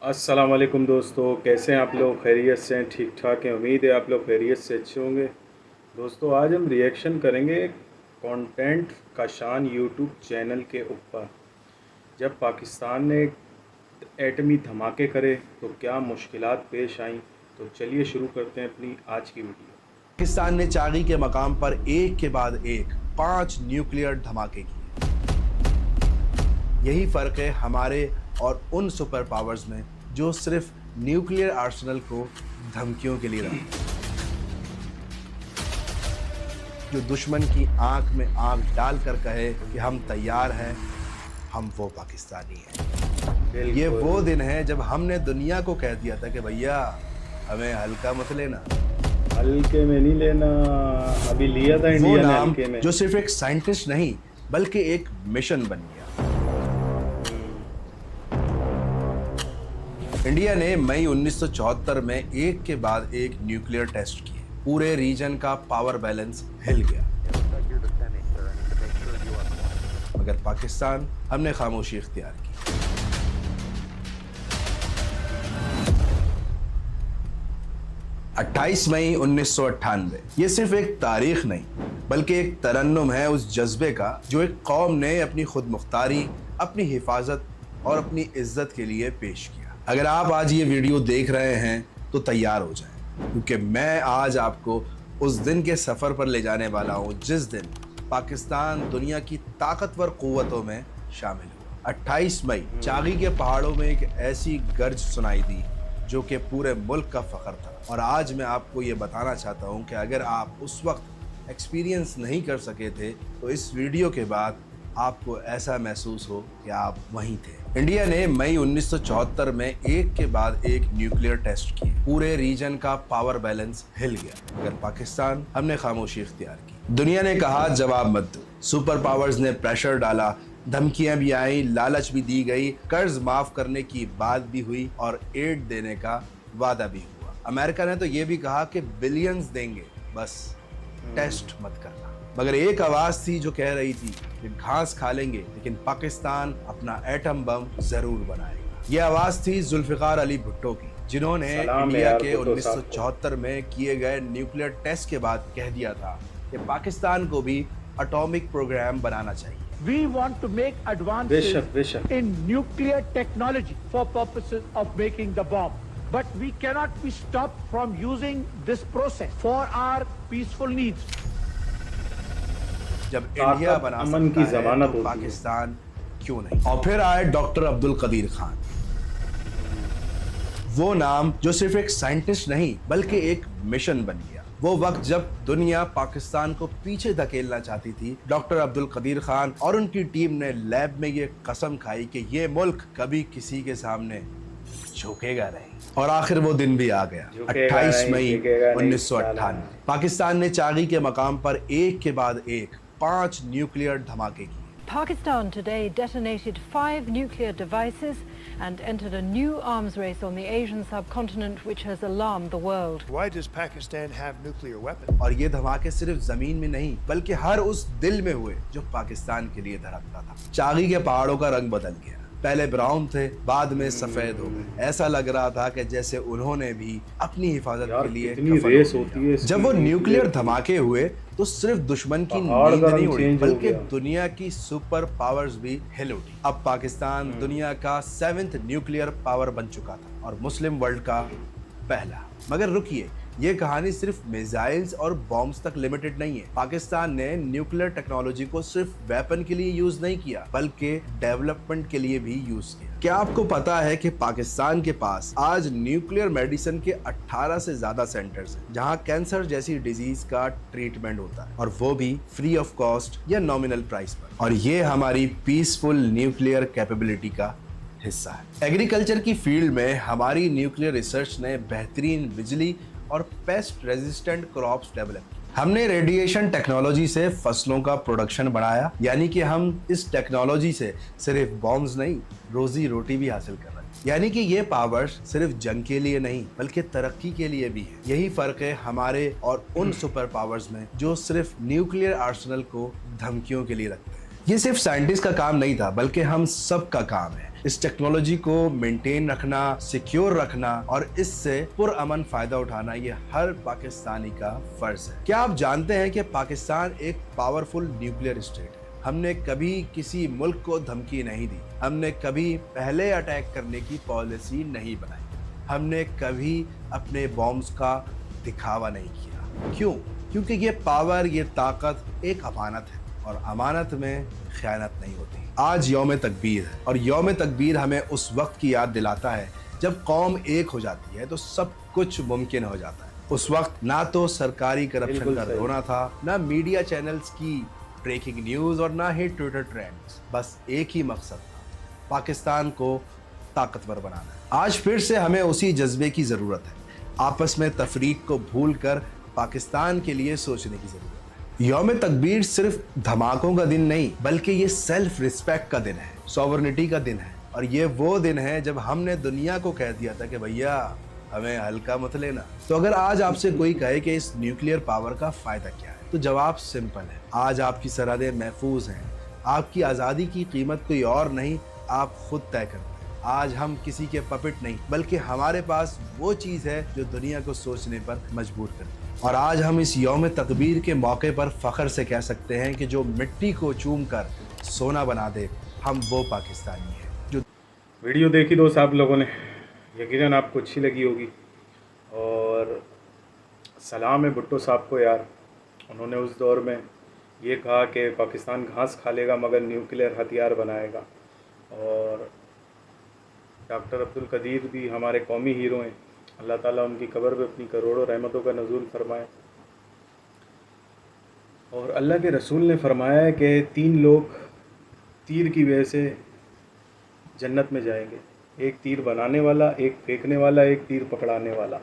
अस्सलाम वालेकुम दोस्तों, कैसे हैं आप लोग? खैरियत से हैं? ठीक ठाक हैं? उम्मीद है आप लोग खैरियत से अच्छे होंगे। दोस्तों, आज हम रिएक्शन करेंगे कंटेंट का शान यूट्यूब चैनल के ऊपर। जब पाकिस्तान ने एटमी धमाके करे तो क्या मुश्किलात पेश आईं। तो चलिए शुरू करते हैं अपनी आज की वीडियो। पाकिस्तान ने चागी के मकाम पर एक के बाद एक 5 न्यूक्लियर धमाके किए। यही फर्क है हमारे और उन सुपर पावर्स में जो सिर्फ न्यूक्लियर आर्सेनल को धमकियों के लिए रखते हैं, जो दुश्मन की आंख में आंख डालकर कहे कि हम तैयार हैं, हम वो पाकिस्तानी हैं। ये वो दिन है जब हमने दुनिया को कह दिया था कि भैया हमें हल्का मत लेना। हल्के में नहीं लेना, अभी लिया था इंडिया ने हल्के में। जो सिर्फ एक साइंटिस्ट नहीं बल्कि एक मिशन बन गया। इंडिया ने मई 1974 में एक के बाद एक न्यूक्लियर टेस्ट किए। पूरे रीजन का पावर बैलेंस हिल गया, मगर पाकिस्तान हमने खामोशी इख्तियार की। अट्ठाईस मई 1998 ये सिर्फ एक तारीख नहीं बल्कि एक तरन्नुम है उस जज्बे का जो एक कौम ने अपनी खुद मुख्तारी, अपनी हिफाजत और अपनी इज्जत के लिए पेश किया। अगर आप आज ये वीडियो देख रहे हैं तो तैयार हो जाएं, क्योंकि मैं आज आपको उस दिन के सफ़र पर ले जाने वाला हूँ जिस दिन पाकिस्तान दुनिया की ताकतवर क़ुव्वतों में शामिल हुआ। 28 मई चागी के पहाड़ों में एक ऐसी गर्ज सुनाई दी जो कि पूरे मुल्क का फ़ख्र था। और आज मैं आपको ये बताना चाहता हूँ कि अगर आप उस वक्त एक्सपीरियंस नहीं कर सके थे तो इस वीडियो के बाद आपको ऐसा महसूस हो कि आप वहीं थे। इंडिया ने मई 1974 में एक के बाद एक न्यूक्लियर टेस्ट किए। पूरे रीजन का पावर बैलेंस हिल गया, मगर पाकिस्तान हमने खामोशी इख्तियार की। दुनिया ने कहा जवाब मत दो, सुपर पावर्स ने प्रेशर डाला, धमकियां भी आई, लालच भी दी गई, कर्ज माफ करने की बात भी हुई और एड देने का वादा भी हुआ। अमेरिका ने तो ये भी कहा कि बिलियंस देंगे, बस टेस्ट मत करना। मगर एक आवाज थी जो कह रही थी कि घास खा लेंगे लेकिन पाकिस्तान अपना एटम बम जरूर बनाएगा। ये आवाज थी जुल्फिकार अली भुट्टो की, जिन्होंने इंडिया के 1974 में किए गए न्यूक्लियर टेस्ट के बाद कह दिया था कि पाकिस्तान को भी एटॉमिक प्रोग्राम बनाना चाहिए। We want to make advances in nuclear technology for purposes of making the bomb. But we cannot be stopped from using this process for our peaceful needs. जब इंडिया बना सकता है तो पाकिस्तान क्यों नहीं। और फिर आए डॉक्टर अब्दुल कदीर खान, वो नाम जो सिर्फ एक साइंटिस्ट नहीं बल्कि एक मिशन बन गया। वो वक्त जब दुनिया पाकिस्तान को पीछे धकेलना चाहती थी, डॉक्टर अब्दुल कदीर खान और उनकी टीम ने लैब में ये कसम खाई कि ये मुल्क कभी किसी के सामने झुकेगा नहीं। और आखिर वो दिन भी आ गया। 28 मई 1998 पाकिस्तान ने चागी के मकाम पर एक के बाद एक 5 न्यूक्लियर धमाके किए। Pakistan today detonated 5 nuclear devices and entered a new arms race on the Asian subcontinent which has alarmed the world. Why does Pakistan have nuclear weapons? और ये धमाके सिर्फ जमीन में नहीं बल्कि हर उस दिल में हुए जो पाकिस्तान के लिए धड़कता था। चागी के पहाड़ों का रंग बदल गया, पहले ब्राउन थे, बाद में सफेद हो गए। ऐसा लग रहा था कि जैसे उन्होंने भी अपनी हिफाजत के लिए रेस होती है। जब वो न्यूक्लियर धमाके हुए तो सिर्फ दुश्मन की नींद नहीं उड़ी बल्कि दुनिया की सुपर पावर्स भी हिल उठी। अब पाकिस्तान दुनिया का 7th न्यूक्लियर पावर बन चुका था और मुस्लिम वर्ल्ड का पहला। मगर रुकिए, ये कहानी सिर्फ मिसाइल्स और बॉम्ब्स तक लिमिटेड नहीं है। पाकिस्तान ने न्यूक्लियर टेक्नोलॉजी को सिर्फ वेपन के लिए यूज नहीं किया बल्कि डेवलपमेंट के लिए भी यूज किया। क्या आपको पता है कि पाकिस्तान के पास आज न्यूक्लियर मेडिसिन के 18 से ज्यादा सेंटर्स हैं जहां कैंसर जैसी डिजीज का ट्रीटमेंट होता है, और वो भी फ्री ऑफ कॉस्ट या नॉमिनल प्राइस पर। और ये हमारी पीसफुल न्यूक्लियर कैपेबिलिटी का हिस्सा है। एग्रीकल्चर की फील्ड में हमारी न्यूक्लियर रिसर्च ने बेहतरीन बिजली और पेस्ट रेजिस्टेंट क्रॉप्स डेवलप की। हमने रेडिएशन टेक्नोलॉजी से फसलों का प्रोडक्शन बढ़ाया, यानी कि हम इस टेक्नोलॉजी से सिर्फ बॉम्ब्स नहीं, रोजी रोटी भी हासिल कर रहे हैं। यानी कि ये पावर्स सिर्फ जंग के लिए नहीं बल्कि तरक्की के लिए भी है। यही फर्क है हमारे और उन सुपर पावर्स में जो सिर्फ न्यूक्लियर आर्सेनल को धमकियों के लिए रखते हैं। ये सिर्फ साइंटिस्ट का काम नहीं था बल्कि हम सब का काम है। इस टेक्नोलॉजी को मेंटेन रखना, सिक्योर रखना और इससे पुरअमन फायदा उठाना ये हर पाकिस्तानी का फर्ज है। क्या आप जानते हैं कि पाकिस्तान एक पावरफुल न्यूक्लियर स्टेट है? हमने कभी किसी मुल्क को धमकी नहीं दी, हमने कभी पहले अटैक करने की पॉलिसी नहीं बनाई, हमने कभी अपने बॉम्ब्स का दिखावा नहीं किया। क्यों? क्योंकि ये पावर, ये ताकत एक अमानत है और अमानत में खयानत नहीं होती। आज यौम तकबीर है और यौम तकबीर हमें उस वक्त की याद दिलाता है जब कौम एक हो जाती है तो सब कुछ मुमकिन हो जाता है। उस वक्त ना तो सरकारी करप्शन का रोना था, ना मीडिया चैनल्स की ब्रेकिंग न्यूज़ और ना ही ट्विटर ट्रेंड्स। बस एक ही मकसद था, पाकिस्तान को ताकतवर बनाना। आज फिर से हमें उसी जज्बे की ज़रूरत है। आपस में तफरीक को भूल कर पाकिस्तान के लिए सोचने की ज़रूरत है। यौम तकबीर सिर्फ धमाकों का दिन नहीं बल्कि ये सेल्फ रिस्पेक्ट का दिन है, सॉवरेनिटी का दिन है और ये वो दिन है जब हमने दुनिया को कह दिया था कि भैया हमें हल्का मत लेना। तो अगर आज आपसे कोई कहे कि इस न्यूक्लियर पावर का फ़ायदा क्या है तो जवाब सिंपल है। आज आपकी सरहदें महफूज हैं, आपकी आज़ादी की कीमत कोई और नहीं, आप खुद तय करते हैं। आज हम किसी के पपेट नहीं बल्कि हमारे पास वो चीज़ है जो दुनिया को सोचने पर मजबूर करती है। और आज हम इस यौम तकबीर के मौके पर फ़ख्र से कह सकते हैं कि जो मिट्टी को चूम कर सोना बना दे, हम वो पाकिस्तानी हैं। जो वीडियो देखी दोस्त आप लोगों ने, यकीनन आपको अच्छी लगी होगी और सलाम है भुट्टो साहब को यार। उन्होंने उस दौर में ये कहा कि पाकिस्तान घास खा लेगा मगर न्यूक्लियर हथियार बनाएगा। और डॉक्टर अब्दुल कदीर भी हमारे कौमी हीरो हैं, अल्लाह ताला उनकी कब्र पे अपनी करोड़ों रहमतों का नज़ूल फरमाए। और अल्लाह के रसूल ने फरमाया है कि 3 लोग तीर की वजह से जन्नत में जाएंगे, एक तीर बनाने वाला, एक फेंकने वाला, एक तीर पकड़ाने वाला।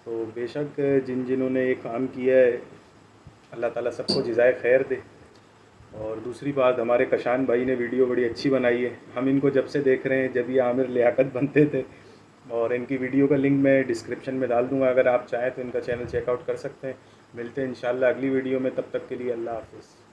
तो बेशक जिन्होंने ये काम किया है अल्लाह ताला सबको जज़ाए खैर दे। और दूसरी बात, हमारे कशान भाई ने वीडियो बड़ी अच्छी बनाई है। हम इनको जब से देख रहे हैं जब ये आमिर लियाकत बनते थे, और इनकी वीडियो का लिंक मैं डिस्क्रिप्शन में डाल दूँगा, अगर आप चाहें तो इनका चैनल चेकआउट कर सकते हैं। मिलते हैं इंशाल्लाह अगली वीडियो में, तब तक के लिए अल्लाह हाफ़िज़।